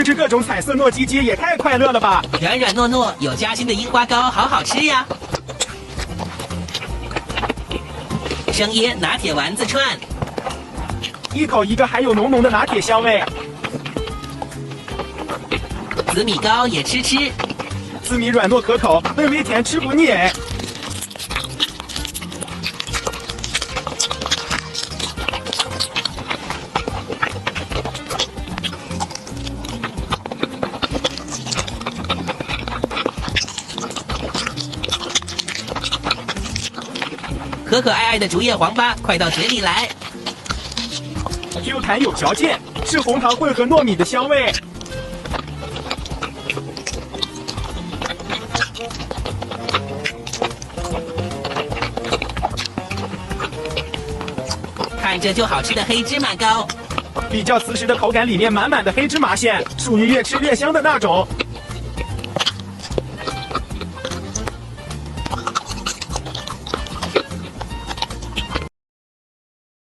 吃各种彩色糯叽叽也太快乐了吧！软软糯糯，有夹心的樱花糕，好好吃呀！生椰拿铁丸子串，一口一个还有浓浓的拿铁香味。紫米糕也吃吃，紫米软糯可口，微微甜，吃不腻哎。可可爱爱的竹叶黄瓜，快到嘴里来！ Q 弹有嚼劲，是红糖混合糯米的香味。看着就好吃的黑芝麻糕，比较瓷实的口感，里面满满的黑芝麻馅，属于越吃越香的那种。